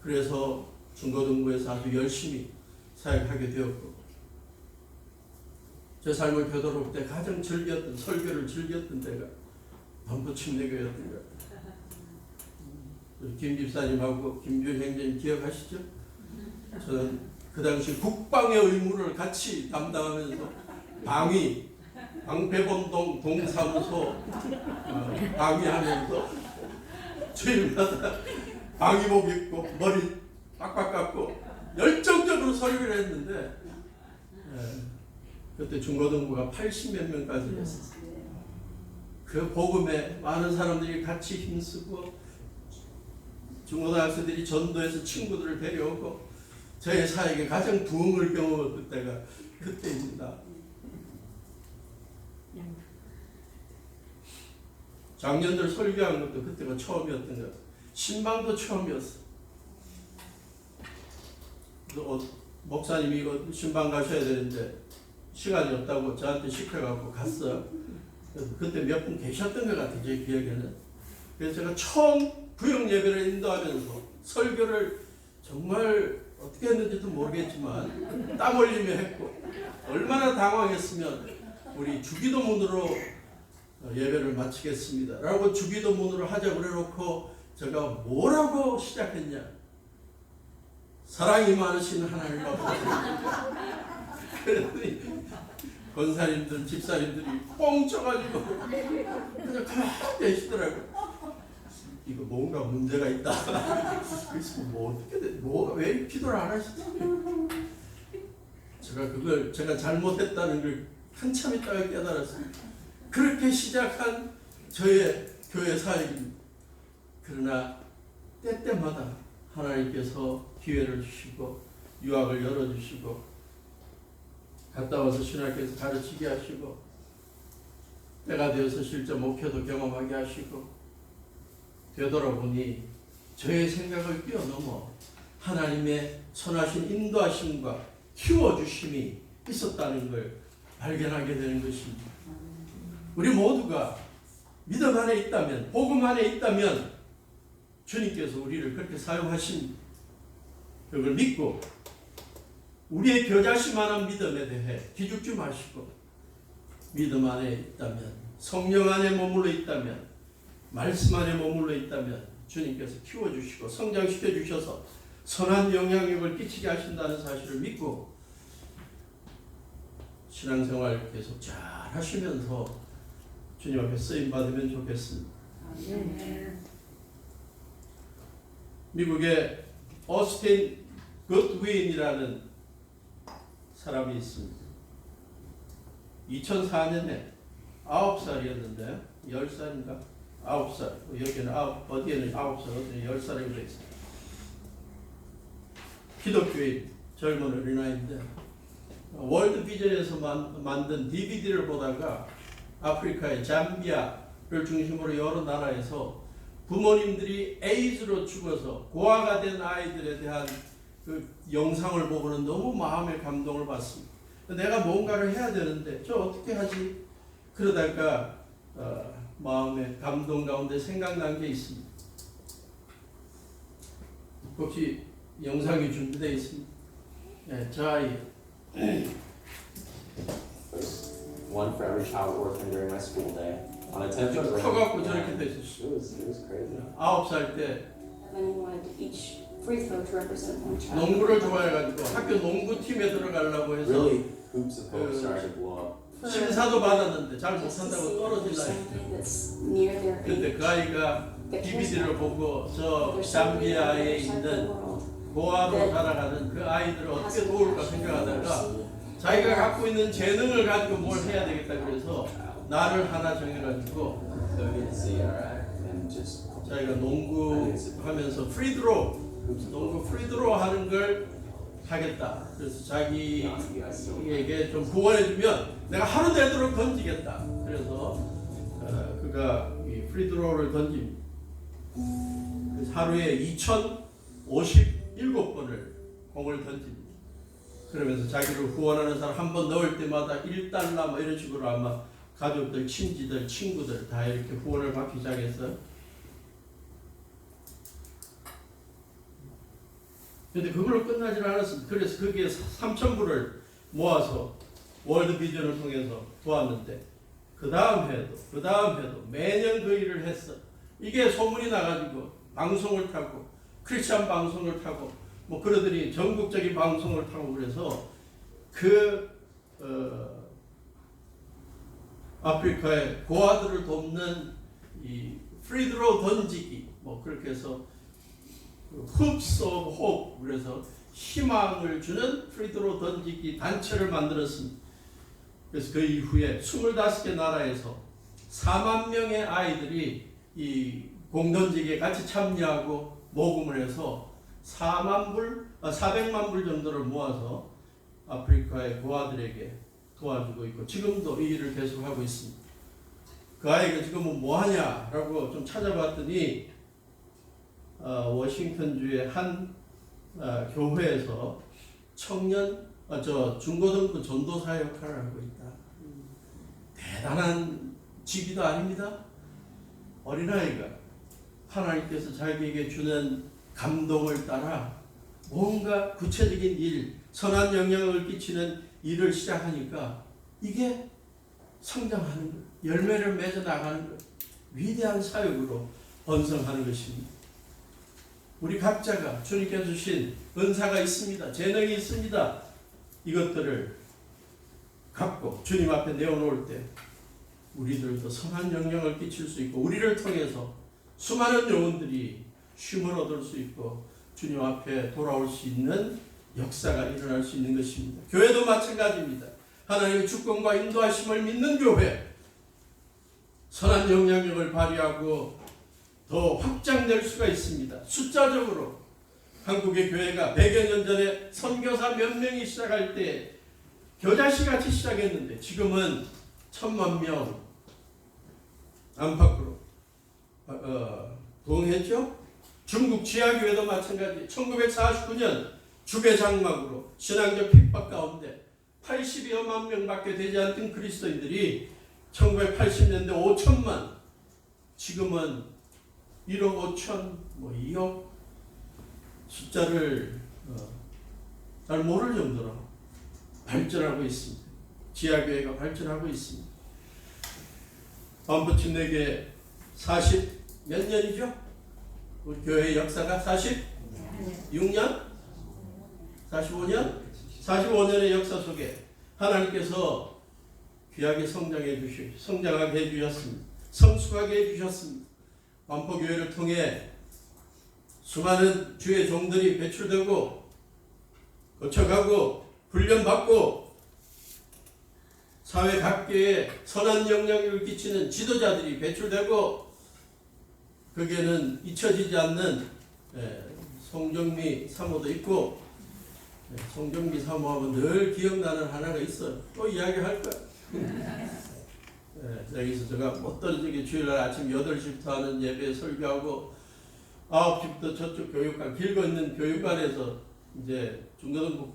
그래서 중고등부에서 아주 열심히 사역하게 되었고 제 삶을 되돌아볼 때 가장 즐겼던 설교를 즐겼던 때가 반포침례교회였던 것 같아요. 김 집사님하고 김규 형제님 기억하시죠? 저는 그 당시 국방의 의무를 같이 담당하면서 방배본동 동사무소 방위하면서 주일마다 방위복 입고 머리 빡빡 깎고 열정적으로 설교를 했는데 그때 중고등부가 80몇 명까지 됐어요. 그 복음에 많은 사람들이 같이 힘쓰고 중고등학생들이 전도해서 친구들을 데려오고 저의 사역에 가장 부흥을 경험했던 때가 그때입니다. 작년들 설교한 것도 그때가 처음이었던 것 같아요. 신방도 처음이었어. 목사님이 이거 신방 가셔야 되는데 시간이 없다고 저한테 시켜갖고 갔어요. 그때 몇 분 계셨던 것 같아요. 제 기억에는. 그래서 제가 처음 구역 예배를 인도하면서 설교를 정말 어떻게 했는지도 모르겠지만 땀 흘리며 했고 얼마나 당황했으면 우리 주기도문으로 예배를 마치겠습니다 라고 주기도문으로 하자고 해놓고 제가 뭐라고 시작했냐 사랑이 많으신 하나님 아버지 그랬더니 권사님들 집사님들이 뻥 쳐가지고 그냥 가만히 계시더라고요. 이거 뭔가 문제가 있다. 그래서 뭐 어떻게 돼? 왜 기도를 안 하시지? 제가 잘못했다는 걸 한참 있다가 깨달았어요. 그렇게 시작한 저의 교회 사역입니다. 그러나 때때마다 하나님께서 기회를 주시고 유학을 열어주시고 갔다 와서 신학교에서 가르치게 하시고 때가 되어서 실제 목회도 경험하게 하시고 되돌아보니 저의 생각을 뛰어넘어 하나님의 선하신 인도하심과 키워주심이 있었다는 걸 발견하게 되는 것입니다. 우리 모두가 믿음 안에 있다면 복음 안에 있다면 주님께서 우리를 그렇게 사용하신 그걸 믿고 우리의 겨자씨만한 믿음에 대해 기죽지 마시고 믿음 안에 있다면 성령 안에 머물러 있다면 말씀 안에 머물러 있다면 주님께서 키워주시고 성장시켜 주셔서 선한 영향력을 끼치게 하신다는 사실을 믿고 신앙생활 계속 잘 하시면서 주님 앞에 쓰임 받으면 좋겠습니다. 미국의 오스틴 굿윈이라는 사람이 있습니다. 2004년에 9살이었는데 10살인가? 9살. 여기는 어디에는 9살, 어디에는 10살이라고 되어 있어요. 기독교인 젊은 어린아이인데 월드 비전에서 만든 DVD를 보다가 아프리카의 잠비아를 중심으로 여러 나라에서 부모님들이 에이즈로 죽어서 고아가 된 아이들에 대한 그 영상을 보고는 너무 마음의 감동을 받습니다. 내가 뭔가를 해야 되는데 저 어떻게 하지? 그러다가 마음의 감동 가운데 생각난 게 있습니다. 혹시 영상이 준비되어 있습니다. 네, 저 아이. One for every child orphaned during my school day. On a 10th grade. 펴갖고 저렇게 돼 있었어요. It was crazy. 9살 때 And he wanted each free throw to represent one child. 농구를 좋아해가지고 학교 농구팀에 들어가려고 해서 Really, hoops of hope started to blow up. 심사도 받았는데 잘 Just to 못한다고 see 떨어질라 something 했죠. that's near their 근데 age. 그 아이가 DVD를 보고 저 There's somebody on 잠비아에 the other side of the 있는 world 고아로 that 자라가는 그 아이들을 has 어떻게 a 도울까 passion 생각하다가 for sea. 자기가 갖고 있는 재능을 가지고 뭘 해야 되겠다 그래서 나를 하나 정해가지고 여기 See, alright, and just 자기가 농구 하면서 프리드로 hoops of 농구 hope. 프리드로 하는 걸 하겠다. 그래서 Be honest with you guys, so 자기에게 좀 후원해주면 내가 하루 내도록 던지겠다. 그래서 그가 이 프리드로를 던집니다. 그래서 하루에 2,057번을 공을 던집니다. 그러면서 자기를 후원하는 사람 한 번 넣을 때마다 1달러 뭐 이런 식으로 아마 가족들, 친지들, 친구들 다 이렇게 후원을 받기 시작했어요. 근데 그걸로 끝나질 않았습니다. 그래서 거기에 3,000불을 모아서 월드 비전을 통해서 도왔는데 그 다음 해도 매년 그 일을 했어. 이게 소문이 나가지고 방송을 타고 크리스찬 방송을 타고 뭐 그러더니 전국적인 방송을 타고 그래서 아프리카의 고아들을 돕는 이 프리드로 던지기 뭐 그렇게 해서 흡스 오브 홉 그래서 희망을 주는 프리드로 던지기 단체를 만들었습니다. 그래서 그 이후에 25개 나라에서 4만 명의 아이들이 이 공던지기에 같이 참여하고 모금을 해서 400만 불 정도를 모아서 아프리카의 고아들에게 도와주고 있고 지금도 이 일을 계속하고 있습니다. 그 아이가 지금은 뭐하냐라고 좀 찾아봤더니 워싱턴주의 한 교회에서 중고등부 전도사 역할을 하고 있다. 대단한 직위도 아닙니다. 어린아이가 하나님께서 자기에게 주는 감동을 따라 뭔가 구체적인 일, 선한 영향을 끼치는 일을 시작하니까 이게 성장하는 것, 열매를 맺어 나가는 것, 위대한 사역으로 번성하는 것입니다. 우리 각자가 주님께서 주신 은사가 있습니다. 재능이 있습니다. 이것들을 갖고 주님 앞에 내어놓을 때 우리들도 선한 영향을 끼칠 수 있고 우리를 통해서 수많은 영혼들이 쉼을 얻을 수 있고 주님 앞에 돌아올 수 있는 역사가 일어날 수 있는 것입니다. 교회도 마찬가지입니다. 하나님의 주권과 인도하심을 믿는 교회, 선한 영향력을 발휘하고 더 확장될 수가 있습니다. 숫자적으로 한국의 교회가 100여 년 전에 선교사 몇 명이 시작할 때 겨자씨같이 시작했는데 지금은 1,000만 명 안팎으로 부흥했죠. 중국 지하교회도 마찬가지. 1949년 주배 장막으로 신앙적 핍박 가운데 80여만 명밖에 되지 않던 그리스도인들이 1980년대 5천만, 지금은 1억 5천, 2억 숫자를 잘 모를 정도로 발전하고 있습니다. 지하교회가 발전하고 있습니다. 반포침례교회 40 몇 년이죠? 우리 교회 역사가 46년? 45년? 45년의 역사 속에 하나님께서 귀하게 성장하게 해주셨습니다. 성숙하게 해주셨습니다. 반포교회를 통해 수많은 주의 종들이 배출되고 거쳐가고 훈련받고 사회 각계에 선한 영향력을 끼치는 지도자들이 배출되고 거기에는 잊혀지지 않는 송정미 사모도 있고 송정미 사모하면 늘 기억나는 하나가 있어요. 또 이야기할 거야. 여기서 제가 못 떨어지게 주일날 아침 8시부터 하는 예배 설교하고 9시부터 저쪽 교육관 길고 있는 교육관에서 이제 중고등부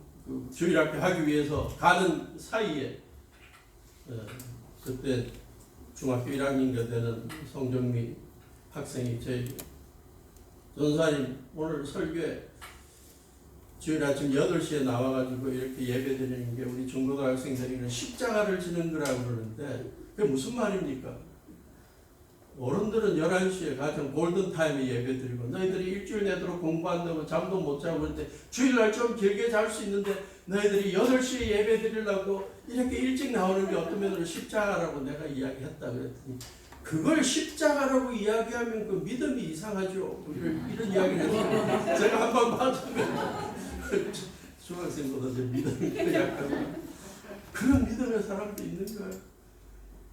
주일학교 하기 위해서 가는 사이에 그때 중학교 1학년가 되는 송정미 학생이 저에게 전사님 오늘 설교에 주일 아침 8시에 나와가지고 이렇게 예배 드리는 게 우리 중고등학생들이는 십자가를 지는 거라고 그러는데 그게 무슨 말입니까? 어른들은 11시에 가장 골든타임에 예배 드리고 너희들이 일주일 내도록 공부한다고 잠도 못 자고 그러는데 주일날 좀 길게 잘 수 있는데 너희들이 8시에 예배 드리려고 이렇게 일찍 나오는 게 어떤 면으로 십자가라고 내가 이야기했다 그랬더니 그걸 십자가라고 이야기하면 그 믿음이 이상하죠. 이런 이야기를 했어요. 제가 한번 봐주면 중학생보다 제 믿음이 약하고 그런 믿음의 사람도 있는 거예요.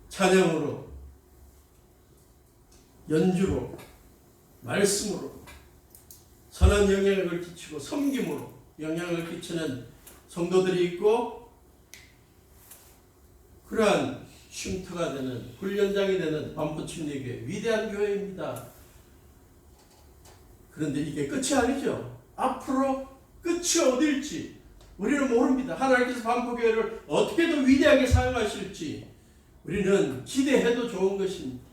찬양으로 연주로 말씀으로 선한 영향을 끼치고 섬김으로 영향을 끼치는 성도들이 있고 그러한 쉼터가 되는 훈련장이 되는 반포침례교회 위대한 교회입니다. 그런데 이게 끝이 아니죠. 앞으로 끝이 어딜지 우리는 모릅니다. 하나님께서 반포교회를 어떻게 더 위대하게 사용하실지 우리는 기대해도 좋은 것입니다.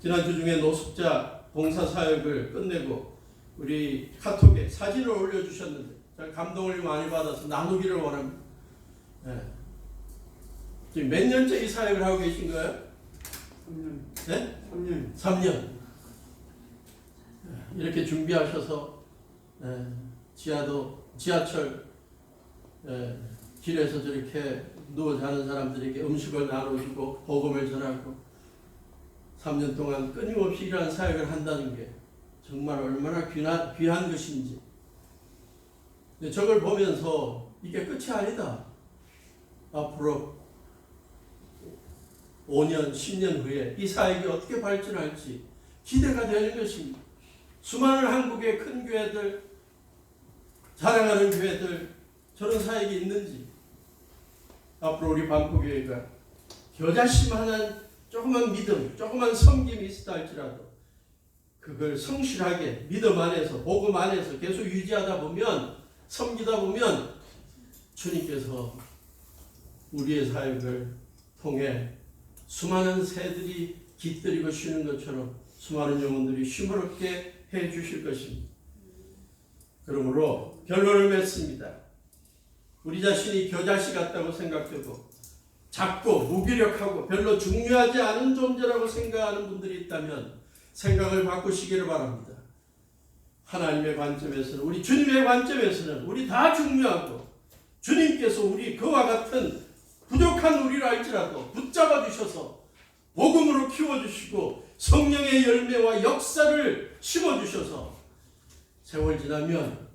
지난주 중에 노숙자 봉사사역을 끝내고 우리 카톡에 사진을 올려주셨는데 제가 감동을 많이 받아서 나누기를 원합니다. 지금 몇 년째 이 사역을 하고 계신 거예요? 3년. 네? 3년. 3년. 이렇게 준비하셔서 지하철 길에서 저렇게 누워 자는 사람들에게 음식을 나눠주고 복음을 전하고 3년 동안 끊임없이 이러한 사역을 한다는 게 정말 얼마나 귀한 것인지. 근데 저걸 보면서 이게 끝이 아니다. 앞으로 5년, 10년 후에 이 사역이 어떻게 발전할지 기대가 되는 것입니다. 수많은 한국의 큰 교회들, 자랑하는 교회들, 저런 사역이 있는지 앞으로 우리 반포교회가 겨자씨만한 조그만 믿음, 조그만 섬김이 있다 할지라도 그걸 성실하게 믿음 안에서, 복음 안에서 계속 유지하다 보면, 섬기다 보면 주님께서 우리의 사역을 통해 수많은 새들이 깃들이고 쉬는 것처럼 수많은 영혼들이 쉼을 얻게 해 주실 것입니다. 그러므로 결론을 맺습니다. 우리 자신이 겨자씨 같다고 생각되고 작고 무기력하고 별로 중요하지 않은 존재라고 생각하는 분들이 있다면 생각을 바꾸시기를 바랍니다. 하나님의 관점에서는, 우리 주님의 관점에서는 우리 다 중요하고 주님께서 우리 그와 같은 부족한 우리를 알지라도 붙잡아 주셔서 복음으로 키워주시고 성령의 열매와 역사를 심어주셔서 세월 지나면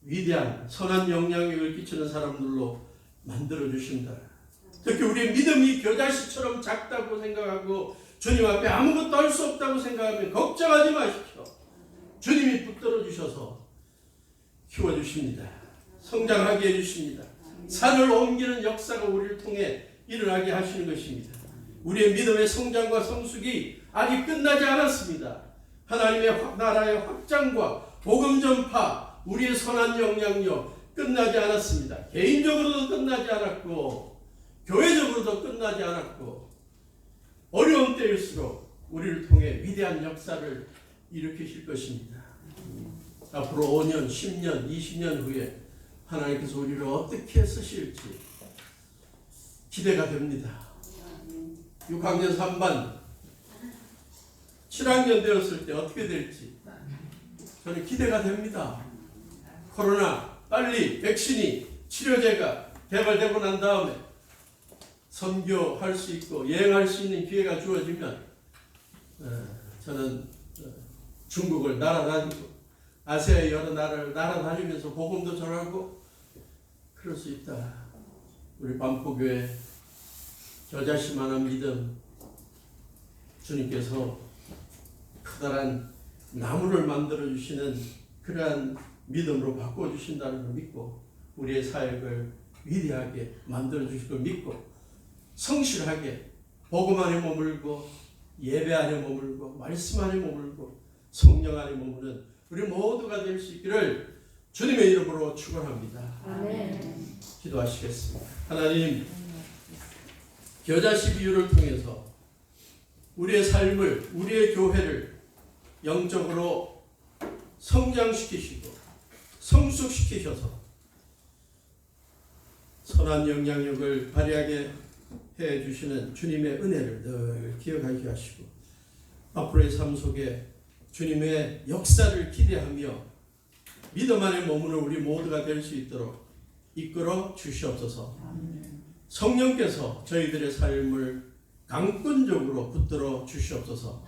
위대한 선한 영향력을 끼치는 사람들로 만들어주신다. 특히 우리의 믿음이 겨자씨처럼 작다고 생각하고 주님 앞에 아무것도 할 수 없다고 생각하면 걱정하지 마십시오. 주님이 붙들어 주셔서 키워주십니다. 성장하게 해주십니다. 산을 옮기는 역사가 우리를 통해 일어나게 하시는 것입니다. 우리의 믿음의 성장과 성숙이 아직 끝나지 않았습니다. 하나님의 나라의 확장과 복음 전파, 우리의 선한 영향력 끝나지 않았습니다. 개인적으로도 끝나지 않았고 교회적으로도 끝나지 않았고 어려운 때일수록 우리를 통해 위대한 역사를 일으키실 것입니다. 앞으로 5년, 10년, 20년 후에 하나님께서 우리를 어떻게 쓰실지 기대가 됩니다. 6학년 3반 7학년 되었을 때 어떻게 될지 저는 기대가 됩니다. 코로나 빨리 백신이 치료제가 개발되고 난 다음에 선교할 수 있고 여행할 수 있는 기회가 주어지면 저는 중국을 날아다니고 아시아의 여러 나라를 날아다니면서 복음도 전하고 그럴 수 있다. 우리 반포교회 겨자씨만한 믿음, 주님께서 커다란 나무를 만들어 주시는 그러한 믿음으로 바꿔 주신다는 걸 믿고 우리의 사역을 위대하게 만들어 주실 걸 믿고 성실하게 복음 안에 머물고 예배 안에 머물고 말씀 안에 머물고 성령 안에 머무는 우리 모두가 될 수 있기를 주님의 이름으로 축원합니다. 아멘. 기도하시겠습니다. 하나님, 겨자씨 비유를 통해서 우리의 삶을, 우리의 교회를 영적으로 성장시키시고 성숙시키셔서 선한 영향력을 발휘하게 해주시는 주님의 은혜를 늘 기억하게 하시고 앞으로의 삶 속에 주님의 역사를 기대하며 믿음 안에 머무는 우리 모두가 될 수 있도록 이끌어 주시옵소서. 성령께서 저희들의 삶을 강권적으로 붙들어 주시옵소서.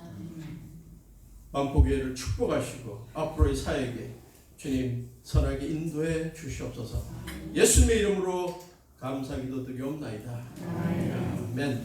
반포교회를 축복하시고 앞으로의 사역에 주님 선하게 인도해 주시옵소서. 예수님의 이름으로 감사 기도드리옵나이다. 아멘.